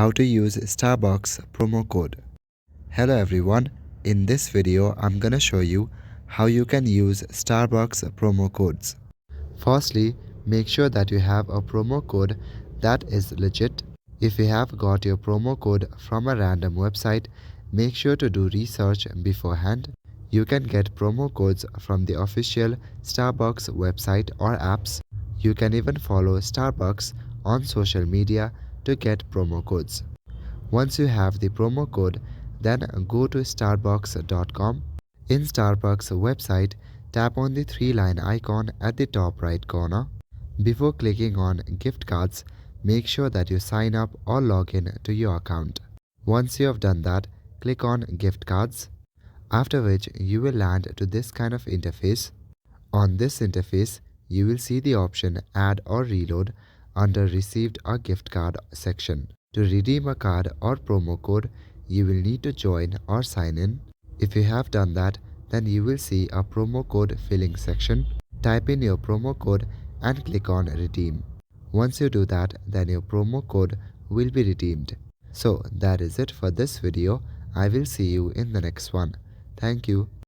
How to use Starbucks promo code. Hello everyone, in this video I'm gonna show you how you can use Starbucks promo codes. Firstly, make sure that you have a promo code that is legit. If you have got your promo code from a random website, make sure to do research beforehand. You can get promo codes from the official Starbucks website or apps. You can even follow Starbucks on social media to get promo codes. Once you have the promo code, then go to starbucks.com. In Starbucks website, tap on the three-line icon at the top right corner. Before clicking on gift cards, make sure that you sign up or log in to your account. Once you have done that, click on gift cards, after which you will land to this kind of interface. On this interface, you will see the option Add or Reload under Received a Gift Card section. To redeem a card or promo code, you will need to join or sign in. If you have done that, then you will see a promo code filling section. Type in your promo code and click on Redeem. Once you do that, then your promo code will be redeemed. So that is it for this video. I will see you in the next one. Thank you.